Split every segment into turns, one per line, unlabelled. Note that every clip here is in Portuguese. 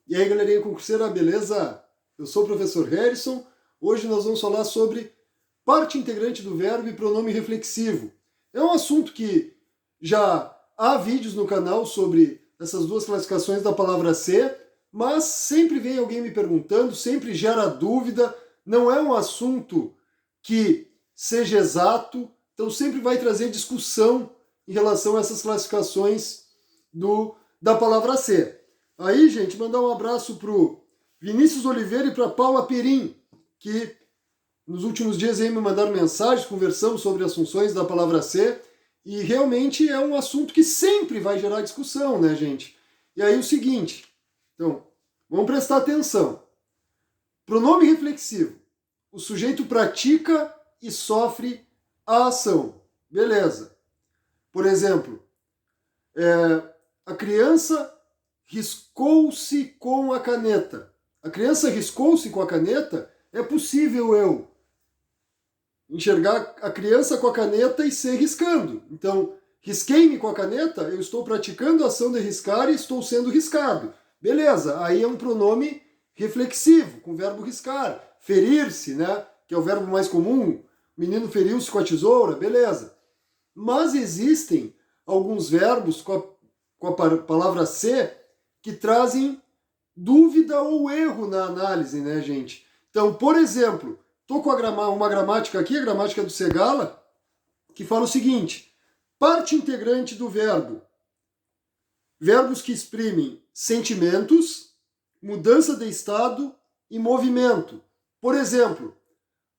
E aí, galerinha concurseira, beleza? Eu sou o professor Harrison. Hoje nós vamos falar sobre parte integrante do verbo e pronome reflexivo. É um assunto que já há vídeos no canal sobre essas duas classificações da palavra ser, mas sempre vem alguém me perguntando, sempre gera dúvida, não é um assunto que seja exato, então sempre vai trazer discussão em relação a essas classificações da palavra ser. Aí, gente, mandar um abraço pro Vinícius Oliveira e para Paula Perim, que nos últimos dias aí me mandaram mensagens, conversamos sobre as funções da palavra ser, e realmente é um assunto que sempre vai gerar discussão, né, gente? E aí o seguinte, então, vamos prestar atenção. Pronome reflexivo. O sujeito pratica e sofre a ação. Beleza. Por exemplo, a criança riscou-se com a caneta. A criança riscou-se com a caneta, é possível eu enxergar a criança com a caneta e ser riscando. Então, risquei-me com a caneta, eu estou praticando a ação de riscar e estou sendo riscado. Beleza, aí é um pronome reflexivo, com o verbo riscar. Ferir-se, né, que é o verbo mais comum. O menino feriu-se com a tesoura, beleza. Mas existem alguns verbos com a palavra ser que trazem dúvida ou erro na análise, né, gente? Então, por exemplo, estou com uma gramática aqui, a gramática do Segala, que fala o seguinte: parte integrante do verbo. Verbos que exprimem sentimentos, mudança de estado e movimento. Por exemplo,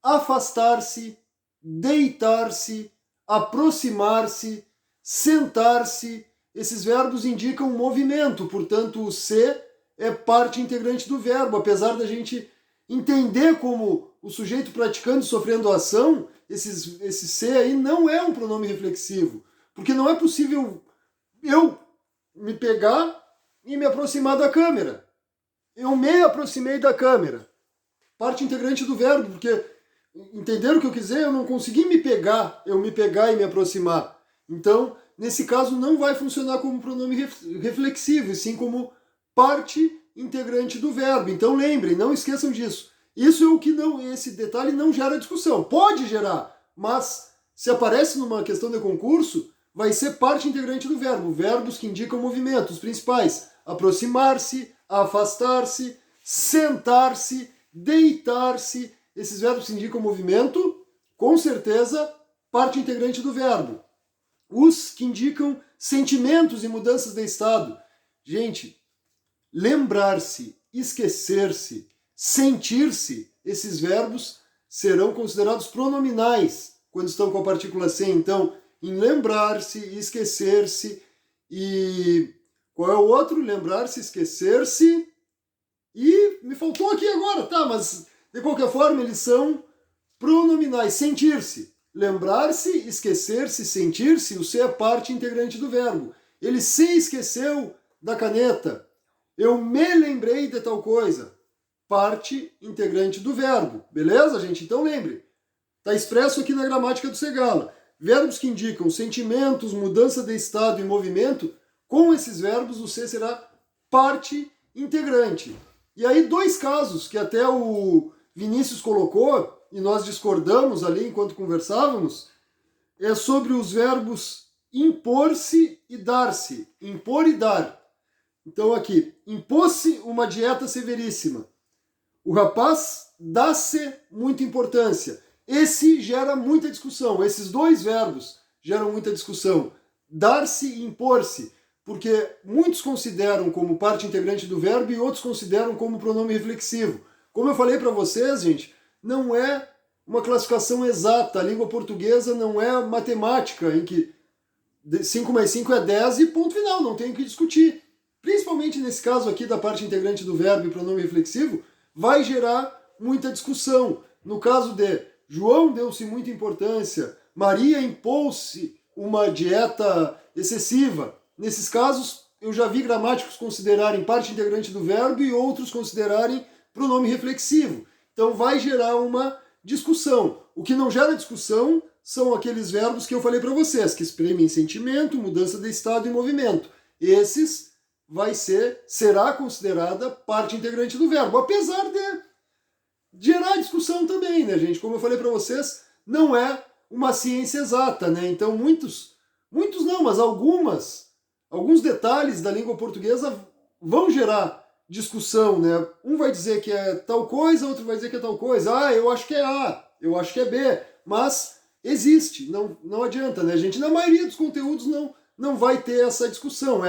afastar-se, deitar-se, aproximar-se, sentar-se. Esses verbos indicam movimento, portanto, o ser é parte integrante do verbo. Apesar da gente entender como o sujeito praticando e sofrendo a ação, esse ser aí não é um pronome reflexivo. Porque não é possível eu me pegar e me aproximar da câmera. Eu me aproximei da câmera. Parte integrante do verbo, porque entenderam o que eu quis dizer? Eu não consegui me pegar e me aproximar. Então, nesse caso, não vai funcionar como pronome reflexivo, e sim como parte integrante do verbo. Então, lembrem, não esqueçam disso. Isso é o que não, esse detalhe não gera discussão. Pode gerar, mas se aparece numa questão de concurso, vai ser parte integrante do verbo. Verbos que indicam movimento, os principais: aproximar-se, afastar-se, sentar-se, deitar-se. Esses verbos que indicam movimento, com certeza, parte integrante do verbo. Os que indicam sentimentos e mudanças de estado. Gente, lembrar-se, esquecer-se, sentir-se, esses verbos serão considerados pronominais quando estão com a partícula se. Então, em lembrar-se, esquecer-se e... qual é o outro? Lembrar-se, esquecer-se e... me faltou aqui agora, tá, mas de qualquer forma eles são pronominais. Sentir-se. Lembrar-se, esquecer-se, sentir-se, o se é parte integrante do verbo. Ele se esqueceu da caneta. Eu me lembrei de tal coisa. Parte integrante do verbo. Beleza, gente? Então lembre. Está expresso aqui na gramática do Segala. Verbos que indicam sentimentos, mudança de estado e movimento, com esses verbos o se será parte integrante. E aí dois casos que até o Vinícius colocou, e nós discordamos ali enquanto conversávamos, é sobre os verbos impor-se e dar-se. Impor e dar. Então aqui, impôs-se uma dieta severíssima. O rapaz dá-se muita importância. Esse gera muita discussão. Esses dois verbos geram muita discussão. Dar-se e impor-se. Porque muitos consideram como parte integrante do verbo e outros consideram como pronome reflexivo. Como eu falei para vocês, gente, não é uma classificação exata. A língua portuguesa não é matemática, em que 5 mais 5 é 10 e ponto final, não tem o que discutir. Principalmente nesse caso aqui da parte integrante do verbo e pronome reflexivo, vai gerar muita discussão. No caso de João deu-se muita importância, Maria impôs-se uma dieta excessiva. Nesses casos, eu já vi gramáticos considerarem parte integrante do verbo e outros considerarem pronome reflexivo. Então vai gerar uma discussão. O que não gera discussão são aqueles verbos que eu falei para vocês, que exprimem sentimento, mudança de estado e movimento. Esses será considerada parte integrante do verbo, apesar de gerar discussão também, né, gente? Como eu falei para vocês, não é uma ciência exata, né? Então muitos não, mas alguns detalhes da língua portuguesa vão gerar discussão, né? Um vai dizer que é tal coisa, outro vai dizer que é tal coisa. Ah, eu acho que é A, eu acho que é B, mas existe, não adianta, né, gente? Na maioria dos conteúdos não vai ter essa discussão,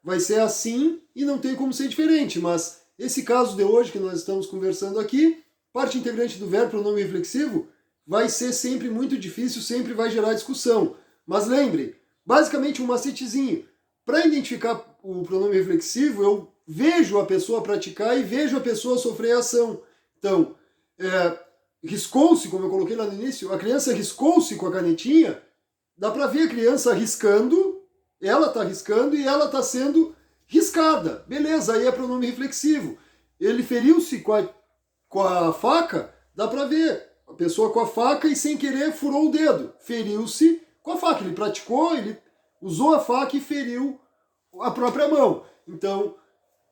vai ser assim e não tem como ser diferente, mas esse caso de hoje que nós estamos conversando aqui, parte integrante do verbo, pronome reflexivo, vai ser sempre muito difícil, sempre vai gerar discussão. Mas lembre, basicamente um macetezinho, para identificar o pronome reflexivo, eu vejo a pessoa praticar e vejo a pessoa sofrer ação. Então, riscou-se, como eu coloquei lá no início, a criança riscou-se com a canetinha, dá para ver a criança riscando, ela está riscando e ela está sendo riscada. Beleza, aí é pronome reflexivo. Ele feriu-se com a faca, dá para ver. A pessoa com a faca e sem querer furou o dedo. Feriu-se com a faca. Ele praticou, ele usou a faca e feriu a própria mão. Então,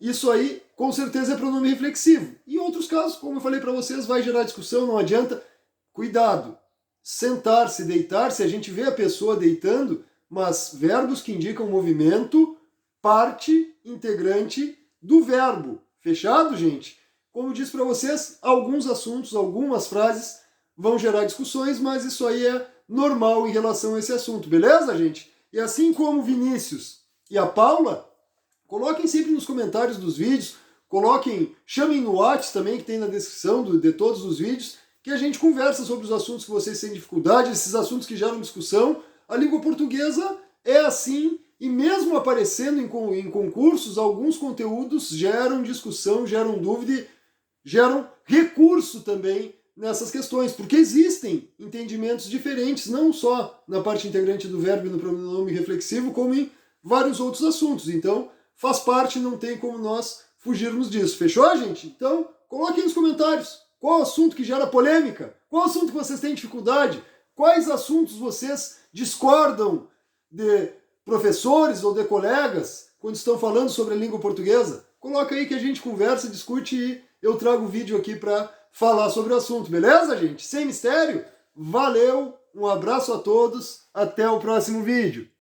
isso aí com certeza é pronome reflexivo. Em outros casos, como eu falei para vocês, vai gerar discussão, não adianta. Cuidado. Sentar-se, deitar-se, a gente vê a pessoa deitando, mas verbos que indicam movimento, parte integrante do verbo. Fechado, gente? Como eu disse para vocês, alguns assuntos, algumas frases vão gerar discussões, mas isso aí é normal em relação a esse assunto, beleza, gente? E assim como o Vinícius e a Paula, coloquem sempre nos comentários dos vídeos, chamem no WhatsApp também, que tem na descrição de todos os vídeos, que a gente conversa sobre os assuntos que vocês têm dificuldade, esses assuntos que geram discussão. A língua portuguesa é assim, e mesmo aparecendo em concursos, alguns conteúdos geram discussão, geram dúvida, geram recurso também nessas questões, porque existem entendimentos diferentes, não só na parte integrante do verbo e no pronome reflexivo, como em vários outros assuntos. Então, faz parte, não tem como nós fugirmos disso. Fechou, gente? Então, coloquem nos comentários qual assunto que gera polêmica, qual assunto que vocês têm dificuldade, quais assuntos vocês discordam de professores ou de colegas quando estão falando sobre a língua portuguesa. Coloca aí que a gente conversa, discute e eu trago vídeo aqui para falar sobre o assunto, beleza, gente? Sem mistério? Valeu, um abraço a todos, até o próximo vídeo.